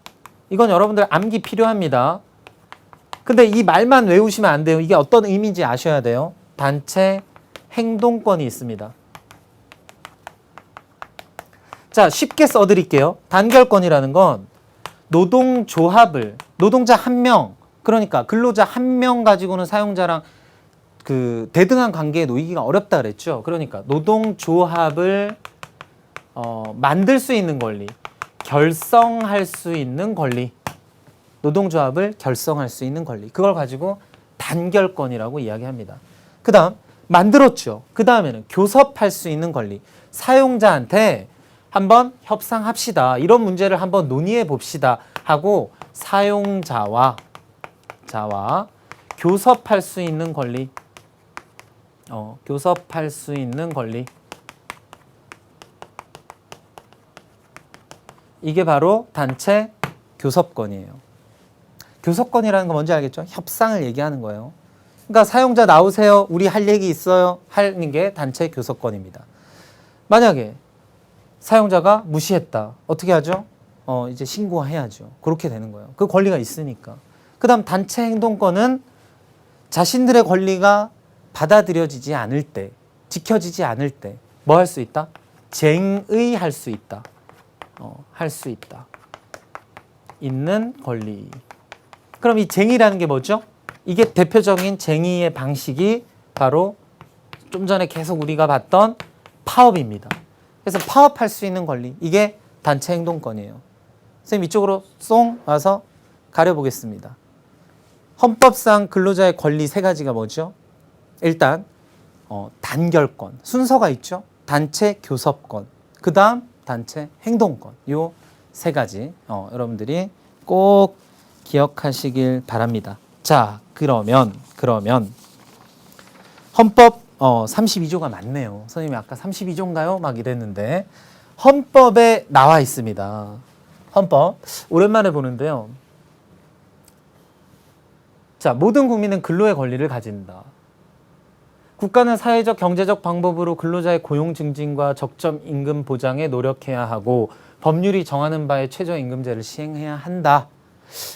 이건 여러분들 암기 필요합니다. 근데 이 말만 외우시면 안 돼요. 이게 어떤 의미인지 아셔야 돼요. 단체 행동권이 있습니다. 자, 쉽게 써드릴게요. 단결권이라는 건 노동자 한 명, 그러니까 근로자 한 명 가지고는 사용자랑 대등한 관계에 놓이기가 어렵다 그랬죠. 그러니까 노동조합을 만들 수 있는 권리, 결성할 수 있는 권리, 노동조합을 결성할 수 있는 권리, 그걸 가지고 단결권이라고 이야기합니다. 그 다음 만들었죠. 그 다음에는 교섭할 수 있는 권리, 사용자한테 한번 협상합시다, 이런 문제를 한번 논의해 봅시다 하고 사용자와 교섭할 수 있는 권리, 교섭할 수 있는 권리, 이게 바로 단체 교섭권이에요. 교섭권이라는 거 뭔지 알겠죠? 협상을 얘기하는 거예요. 그러니까 사용자 나오세요, 우리 할 얘기 있어요 하는 게 단체 교섭권입니다. 만약에 사용자가 무시했다, 어떻게 하죠? 이제 신고해야죠. 그렇게 되는 거예요. 그 권리가 있으니까. 그 다음 단체 행동권은 자신들의 권리가 받아들여지지 않을 때, 지켜지지 않을 때 뭐 할 수 있다? 쟁의할 수 있다. 할 수 있다. 있는 권리. 그럼 이 쟁의라는 게 뭐죠? 이게 대표적인 쟁의의 방식이 바로 좀 전에 계속 우리가 봤던 파업입니다. 그래서 파업할 수 있는 권리, 이게 단체 행동권이에요. 선생님 이쪽으로 쏙 와서 가려보겠습니다. 헌법상 근로자의 권리 세 가지가 뭐죠? 일단 단결권, 순서가 있죠. 단체 교섭권, 그 다음 단체 행동권, 요 세 가지 여러분들이 꼭 기억하시길 바랍니다. 자, 그러면 헌법 32조가 맞네요. 선생님이 아까 32조인가요? 막 이랬는데 헌법에 나와 있습니다. 헌법 오랜만에 보는데요. 자, 모든 국민은 근로의 권리를 가진다. 국가는 사회적 경제적 방법으로 근로자의 고용 증진과 적정 임금 보장에 노력해야 하고 법률이 정하는 바에 최저임금제를 시행해야 한다.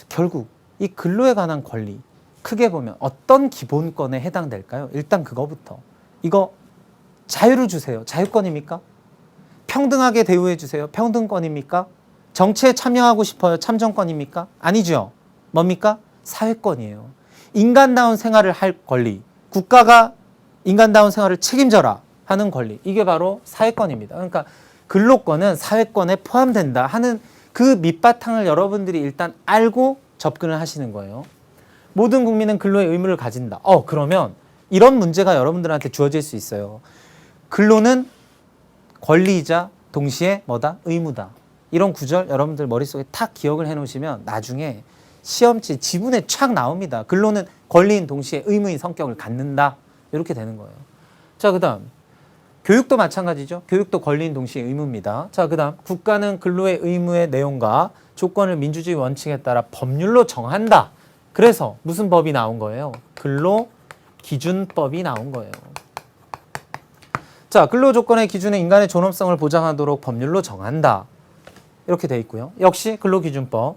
결국 이 근로에 관한 권리 크게 보면 어떤 기본권에 해당될까요? 일단 그거부터. 이거 자유를 주세요. 자유권입니까? 평등하게 대우해 주세요. 평등권입니까? 정치에 참여하고 싶어요. 참정권입니까? 아니죠. 뭡니까? 사회권이에요. 인간다운 생활을 할 권리. 국가가 인간다운 생활을 책임져라 하는 권리. 이게 바로 사회권입니다. 그러니까 근로권은 사회권에 포함된다 하는 그 밑바탕을 여러분들이 일단 알고 접근을 하시는 거예요. 모든 국민은 근로의 의무를 가진다. 그러면 이런 문제가 여러분들한테 주어질 수 있어요. 근로는 권리이자 동시에 뭐다? 의무다. 이런 구절 여러분들 머릿속에 탁 기억을 해놓으시면 나중에 시험지 지문에 촥 나옵니다. 근로는 권리인 동시에 의무인 성격을 갖는다. 이렇게 되는 거예요. 자, 그 다음 교육도 마찬가지죠. 교육도 권리인 동시에 의무입니다. 자, 그 다음 국가는 근로의 의무의 내용과 조건을 민주주의 원칙에 따라 법률로 정한다. 그래서 무슨 법이 나온 거예요? 근로기준법이 나온 거예요. 자, 근로조건의 기준에 인간의 존엄성을 보장하도록 법률로 정한다. 이렇게 돼 있고요. 역시 근로기준법.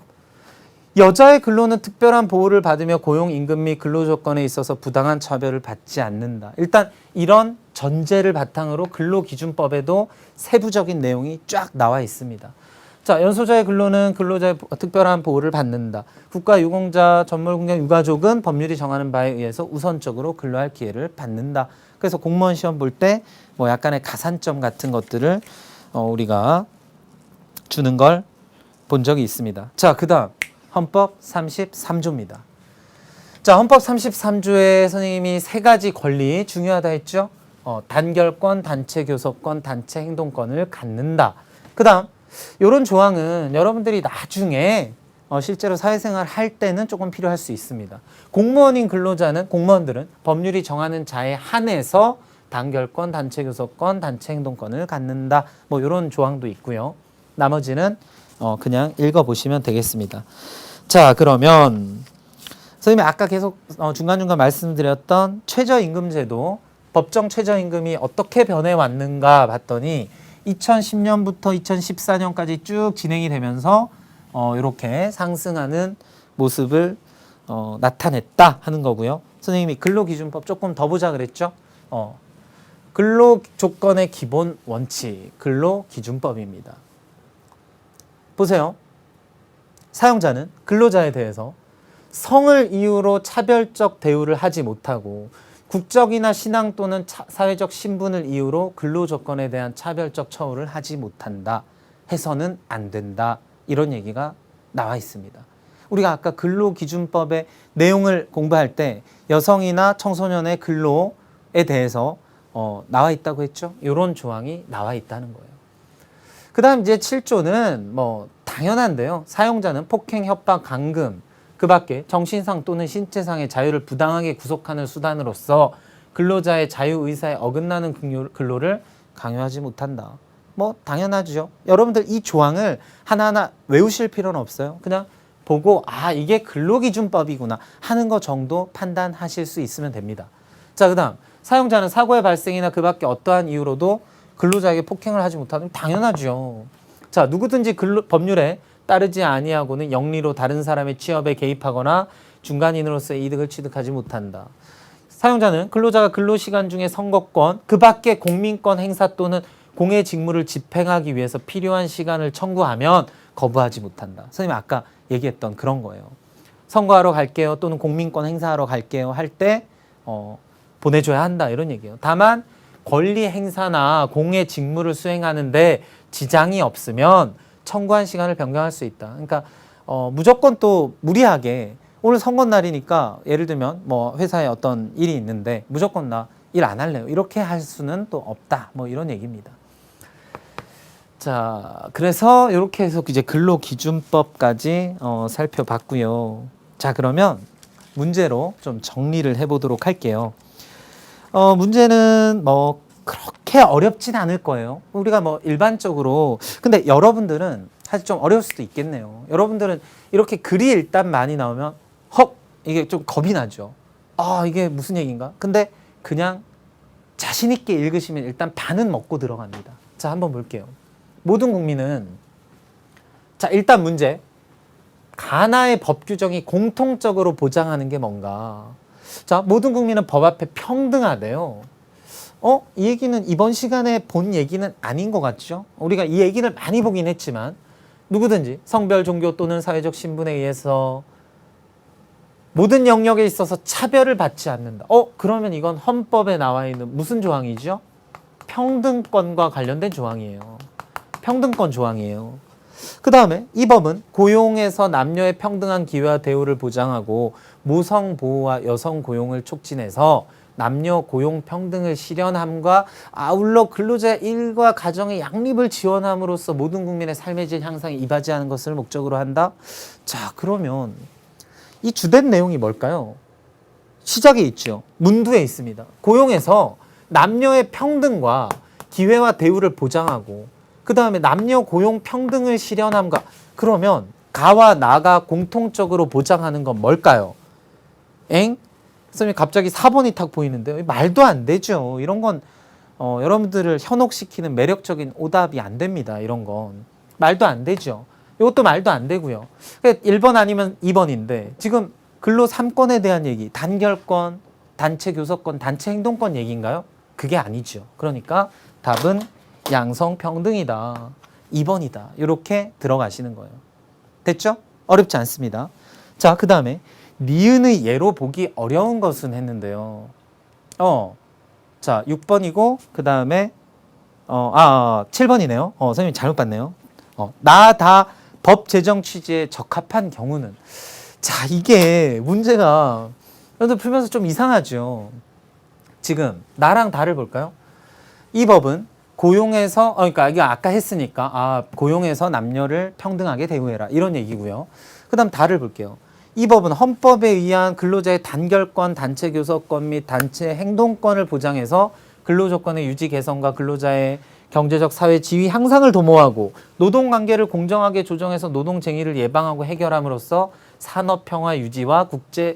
여자의 근로는 특별한 보호를 받으며 고용, 임금 및 근로조건에 있어서 부당한 차별을 받지 않는다. 일단 이런 전제를 바탕으로 근로기준법에도 세부적인 내용이 쫙 나와 있습니다. 자, 연소자의 근로는 근로자의 특별한 보호를 받는다. 국가 유공자, 전몰공장 유가족은 법률이 정하는 바에 의해서 우선적으로 근로할 기회를 받는다. 그래서 공무원 시험 볼 때 뭐 약간의 가산점 같은 것들을 우리가 주는 걸 본 적이 있습니다. 자, 그 다음 헌법 33조입니다. 자, 헌법 33조에 선생님이 세 가지 권리 중요하다 했죠. 단결권, 단체 교섭권, 단체 행동권을 갖는다. 그 다음 이런 조항은 여러분들이 나중에 실제로 사회생활 할 때는 조금 필요할 수 있습니다. 공무원인 공무원들은 법률이 정하는 자에 한해서 단결권, 단체 교섭권, 단체 행동권을 갖는다. 뭐 이런 조항도 있고요. 나머지는 그냥 읽어보시면 되겠습니다. 자, 그러면 선생님이 아까 계속 중간중간 말씀드렸던 최저임금제도, 법정 최저임금이 어떻게 변해왔는가 봤더니 2010년부터 2014년까지 쭉 진행이 되면서 이렇게 상승하는 모습을 나타냈다 하는 거고요. 선생님이 근로기준법 조금 더 보자 그랬죠. 근로조건의 기본 원칙, 근로기준법입니다. 보세요. 사용자는 근로자에 대해서 성을 이유로 차별적 대우를 하지 못하고 국적이나 신앙 또는 사회적 신분을 이유로 근로조건에 대한 차별적 처우를 하지 못한다. 해서는 안 된다. 이런 얘기가 나와 있습니다. 우리가 아까 근로기준법의 내용을 공부할 때 여성이나 청소년의 근로에 대해서 나와 있다고 했죠. 이런 조항이 나와 있다는 거예요. 그 다음 이제 7조는 뭐 당연한데요. 사용자는 폭행, 협박, 감금, 그 밖에 정신상 또는 신체상의 자유를 부당하게 구속하는 수단으로서 근로자의 자유의사에 어긋나는 근로를 강요하지 못한다. 뭐 당연하죠. 여러분들 이 조항을 하나하나 외우실 필요는 없어요. 그냥 보고 이게 근로기준법이구나 하는 거 정도 판단하실 수 있으면 됩니다. 자, 그 다음 사용자는 사고의 발생이나 그 밖에 어떠한 이유로도 근로자에게 폭행을 하지 못하는 당연하죠. 자, 누구든지 법률에 따르지 아니하고는 영리로 다른 사람의 취업에 개입하거나 중간인으로서의 이득을 취득하지 못한다. 사용자는 근로자가 근로시간 중에 선거권, 그 밖에 공민권 행사 또는 공의 직무를 집행하기 위해서 필요한 시간을 청구하면 거부하지 못한다. 선생님이 아까 얘기했던 그런 거예요. 선거하러 갈게요 또는 공민권 행사하러 갈게요 할 때 보내줘야 한다 이런 얘기예요. 다만 권리 행사나 공의 직무를 수행하는데 지장이 없으면 청구한 시간을 변경할 수 있다. 그러니까 무조건 또 무리하게 오늘 선거 날이니까 예를 들면 뭐 회사에 어떤 일이 있는데 무조건 나 일 안 할래요 이렇게 할 수는 또 없다 뭐 이런 얘기입니다. 자, 그래서 이렇게 해서 이제 근로기준법까지 살펴봤고요. 자, 그러면 문제로 좀 정리를 해보도록 할게요. 문제는 뭐 그렇게 어렵진 않을 거예요. 우리가 뭐 일반적으로 근데 여러분들은 사실 좀 어려울 수도 있겠네요. 여러분들은 이렇게 글이 일단 많이 나오면 헉 이게 좀 겁이 나죠. 아 이게 무슨 얘기인가? 근데 그냥 자신 있게 읽으시면 일단 반은 먹고 들어갑니다. 자, 한번 볼게요. 모든 국민은 자 일단 문제 가나의 법 규정이 공통적으로 보장하는 게 뭔가? 자, 모든 국민은 법 앞에 평등하대요. 이 얘기는 이번 시간에 본 얘기는 아닌 것 같죠? 우리가 이 얘기를 많이 보긴 했지만 누구든지 성별, 종교 또는 사회적 신분에 의해서 모든 영역에 있어서 차별을 받지 않는다. 그러면 이건 헌법에 나와 있는 무슨 조항이죠? 평등권과 관련된 조항이에요. 평등권 조항이에요. 그 다음에 이 법은 고용에서 남녀의 평등한 기회와 대우를 보장하고 모성 보호와 여성 고용을 촉진해서 남녀 고용 평등을 실현함과 아울러 근로자의 일과 가정의 양립을 지원함으로써 모든 국민의 삶의 질 향상에 이바지하는 것을 목적으로 한다. 자, 그러면 이 주된 내용이 뭘까요? 시작에 있죠. 문두에 있습니다. 고용에서 남녀의 평등과 기회와 대우를 보장하고 그 다음에 남녀 고용 평등을 실현함과 그러면 가와 나가 공통적으로 보장하는 건 뭘까요? 선생님 갑자기 4번이 탁 보이는데요. 말도 안 되죠. 이런 건 여러분들을 현혹시키는 매력적인 오답이 안 됩니다. 이런 건 말도 안 되죠. 이것도 말도 안 되고요. 1번 아니면 2번인데 지금 근로 3권에 대한 얘기 단결권, 단체 교섭권, 단체 행동권 얘기인가요? 그게 아니죠. 그러니까 답은 양성평등이다. 2번이다. 이렇게 들어가시는 거예요. 됐죠? 어렵지 않습니다. 자, 그 다음에 니은의 예로 보기 어려운 것은 했는데요. 자, 6번이고 그 다음에 7번이네요. 선생님 잘못 봤네요. 다 법 제정 취지에 적합한 경우는 자, 이게 문제가 여러분들 풀면서 좀 이상하죠. 지금 나랑 다를 볼까요? 이 법은 고용에서 그러니까 이게 아까 했으니까 고용에서 남녀를 평등하게 대우해라 이런 얘기고요. 그 다음 다를 볼게요. 이 법은 헌법에 의한 근로자의 단결권, 단체 교섭권 및 단체 행동권을 보장해서 근로조건의 유지 개선과 근로자의 경제적 사회 지위 향상을 도모하고 노동관계를 공정하게 조정해서 노동쟁의를 예방하고 해결함으로써 산업평화 유지와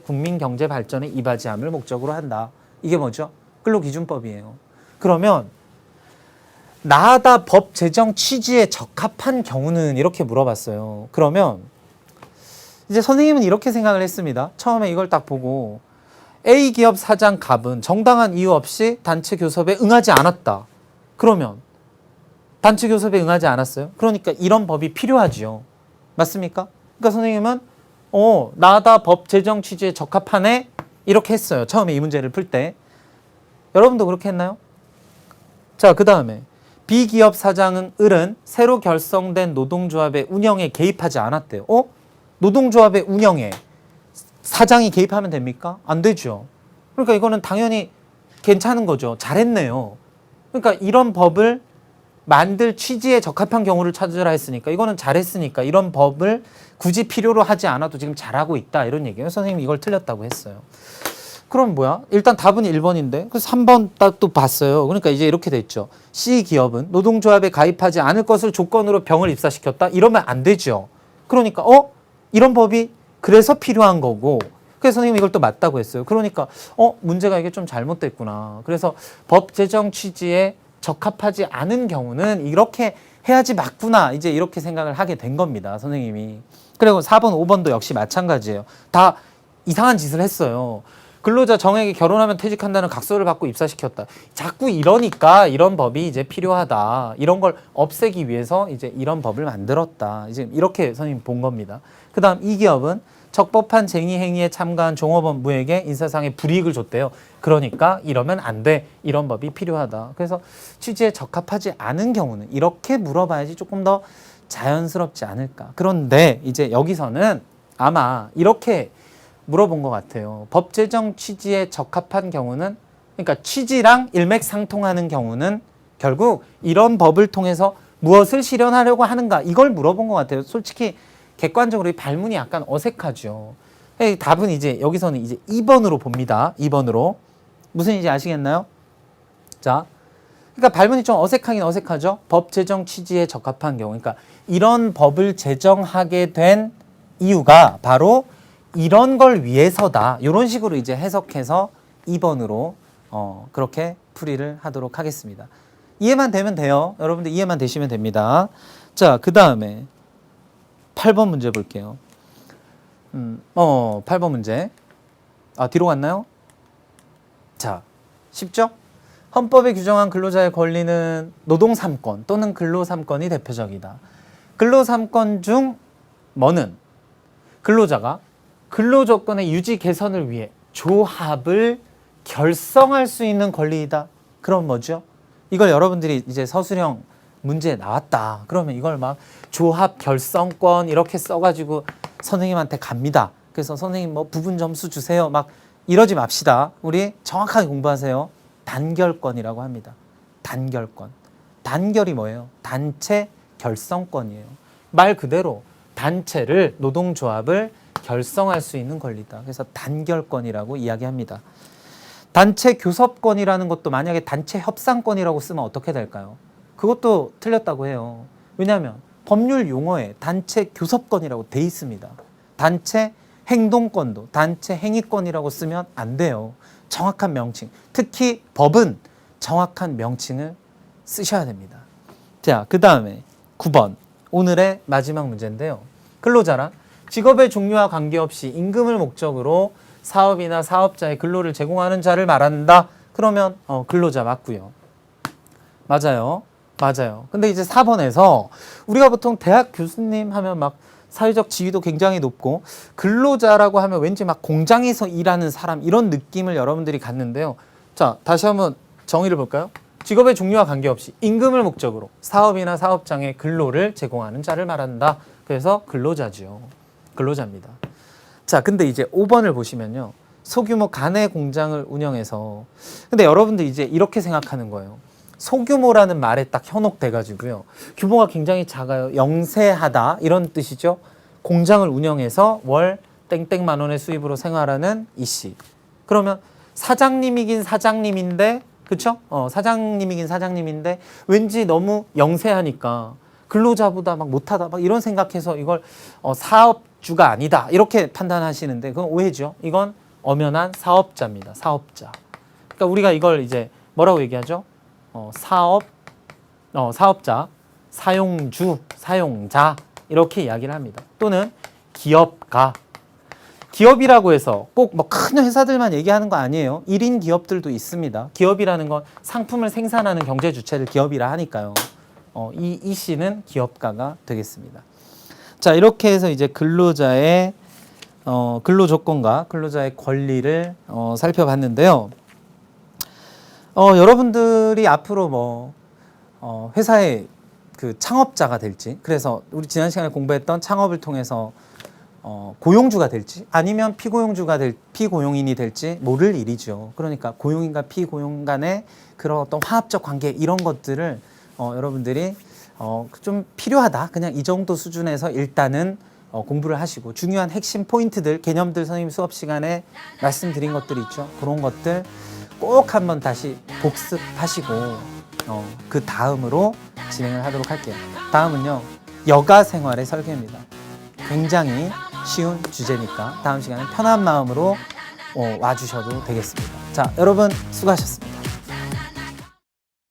국민경제 발전에 이바지함을 목적으로 한다. 이게 뭐죠? 근로기준법이에요. 그러면 나하다 법 제정 취지에 적합한 경우는 이렇게 물어봤어요. 그러면 이제 선생님은 이렇게 생각을 했습니다. 처음에 이걸 딱 보고 A 기업 사장 갑은 정당한 이유 없이 단체 교섭에 응하지 않았다. 그러면 단체 교섭에 응하지 않았어요. 그러니까 이런 법이 필요하지요. 맞습니까? 그러니까 선생님은 나다 법 제정 취지에 적합하네 이렇게 했어요. 처음에 이 문제를 풀 때. 여러분도 그렇게 했나요? 자, 그 다음에 B 기업 사장은 을은 새로 결성된 노동조합의 운영에 개입하지 않았대요. 노동조합의 운영에 사장이 개입하면 됩니까? 안 되죠. 그러니까 이거는 당연히 괜찮은 거죠. 잘했네요. 그러니까 이런 법을 만들 취지에 적합한 경우를 찾으라 했으니까 이거는 잘했으니까 이런 법을 굳이 필요로 하지 않아도 지금 잘하고 있다 이런 얘기예요. 선생님이 이걸 틀렸다고 했어요. 그럼 뭐야? 일단 답은 1번인데 그래서 3번 딱 또 봤어요. 그러니까 이제 이렇게 됐죠. C 기업은 노동조합에 가입하지 않을 것을 조건으로 병을 입사시켰다? 이러면 안 되죠. 그러니까 이런 법이 그래서 필요한 거고 그래서 선생님이 이걸 또 맞다고 했어요. 그러니까 문제가 이게 좀 잘못됐구나. 그래서 법 제정 취지에 적합하지 않은 경우는 이렇게 해야지 맞구나. 이제 이렇게 생각을 하게 된 겁니다. 선생님이. 그리고 4번, 5번도 역시 마찬가지예요. 다 이상한 짓을 했어요. 근로자 정액이 결혼하면 퇴직한다는 각서를 받고 입사시켰다. 자꾸 이러니까 이런 법이 이제 필요하다. 이런 걸 없애기 위해서 이제 이런 법을 만들었다. 이제 이렇게 선생님 본 겁니다. 그 다음 이 기업은 적법한 쟁의 행위에 참가한 종업원부에게 인사상의 불이익을 줬대요. 그러니까 이러면 안 돼. 이런 법이 필요하다. 그래서 취지에 적합하지 않은 경우는 이렇게 물어봐야지 조금 더 자연스럽지 않을까. 그런데 이제 여기서는 아마 이렇게 물어본 것 같아요. 법 제정 취지에 적합한 경우는, 그러니까 취지랑 일맥상통하는 경우는 결국 이런 법을 통해서 무엇을 실현하려고 하는가, 이걸 물어본 것 같아요. 솔직히 객관적으로 이 발문이 약간 어색하죠. 답은 이제 여기서는 이제 2번으로 봅니다. 2번으로. 무슨 얘기인지 아시겠나요? 자, 그러니까 발문이 좀 어색하긴 어색하죠. 법 제정 취지에 적합한 경우, 그러니까 이런 법을 제정하게 된 이유가 바로 이런 걸 위해서다. 이런 식으로 이제 해석해서 2번으로 그렇게 풀이를 하도록 하겠습니다. 이해만 되면 돼요. 여러분들 이해만 되시면 됩니다. 자, 그 다음에 8번 문제 볼게요. 8번 문제. 뒤로 갔나요? 자, 쉽죠? 헌법에 규정한 근로자의 권리는 노동 3권 또는 근로 3권이 대표적이다. 근로 3권 중 뭐는 근로자가 근로조건의 유지 개선을 위해 조합을 결성할 수 있는 권리이다. 그럼 뭐죠? 이걸 여러분들이 이제 서술형 문제에 나왔다. 그러면 이걸 막 조합 결성권 이렇게 써가지고 선생님한테 갑니다. 그래서 선생님 뭐 부분 점수 주세요. 막 이러지 맙시다. 우리 정확하게 공부하세요. 단결권이라고 합니다. 단결권. 단결이 뭐예요? 단체 결성권이에요. 말 그대로 단체를, 노동조합을 결성할 수 있는 권리다. 그래서 단결권이라고 이야기합니다. 단체 교섭권이라는 것도 만약에 단체 협상권이라고 쓰면 어떻게 될까요? 그것도 틀렸다고 해요. 왜냐하면 법률 용어에 단체 교섭권이라고 돼 있습니다. 단체 행동권도 단체 행위권이라고 쓰면 안 돼요. 정확한 명칭, 특히 법은 정확한 명칭을 쓰셔야 됩니다. 자, 그 다음에 9번 오늘의 마지막 문제인데요. 근로자란 직업의 종류와 관계없이 임금을 목적으로 사업이나 사업자의 근로를 제공하는 자를 말한다. 그러면 근로자 맞고요. 맞아요. 맞아요. 근데 이제 4번에서 우리가 보통 대학 교수님 하면 막 사회적 지위도 굉장히 높고 근로자라고 하면 왠지 막 공장에서 일하는 사람 이런 느낌을 여러분들이 갖는데요. 자, 다시 한번 정의를 볼까요? 직업의 종류와 관계없이 임금을 목적으로 사업이나 사업장의 근로를 제공하는 자를 말한다. 그래서 근로자죠. 근로자입니다. 자, 근데 이제 5번을 보시면요. 소규모 가내 공장을 운영해서, 근데 여러분들 이제 이렇게 생각하는 거예요. 소규모라는 말에 딱 현혹돼 가지고요. 규모가 굉장히 작아요. 영세하다 이런 뜻이죠. 공장을 운영해서 월 땡땡만 원의 수입으로 생활하는 이씨. 그러면 사장님이긴 사장님인데, 그렇죠? 사장님이긴 사장님인데 왠지 너무 영세하니까 근로자보다 막 못하다 막 이런 생각해서 이걸 사업주가 아니다 이렇게 판단하시는데 그건 오해죠. 이건 엄연한 사업자입니다. 사업자. 그러니까 우리가 이걸 이제 뭐라고 얘기하죠? 사업자, 사용주, 사용자 이렇게 이야기를 합니다. 또는 기업가. 기업이라고 해서 꼭 뭐 큰 회사들만 얘기하는 거 아니에요. 1인 기업들도 있습니다. 기업이라는 건 상품을 생산하는 경제 주체를 기업이라 하니까요. 이 씨는 기업가가 되겠습니다. 자, 이렇게 해서 이제 근로자의 근로 조건과 근로자의 권리를 살펴봤는데요. 여러분들이 앞으로 뭐 회사의 그 창업자가 될지, 그래서 우리 지난 시간에 공부했던 창업을 통해서 고용주가 될지 아니면 피고용인이 될지 모를 일이죠. 그러니까 고용인과 피고용 간의 그런 어떤 화합적 관계 이런 것들을 여러분들이 좀 필요하다. 그냥 이 정도 수준에서 일단은 공부를 하시고 중요한 핵심 포인트들, 개념들 선생님 수업 시간에 말씀드린 것들이 있죠. 그런 것들 꼭 한번 다시 복습하시고 그 다음으로 진행을 하도록 할게요. 다음은요. 여가 생활의 설계입니다. 굉장히 쉬운 주제니까 다음 시간에 편한 마음으로 와주셔도 되겠습니다. 자, 여러분 수고하셨습니다.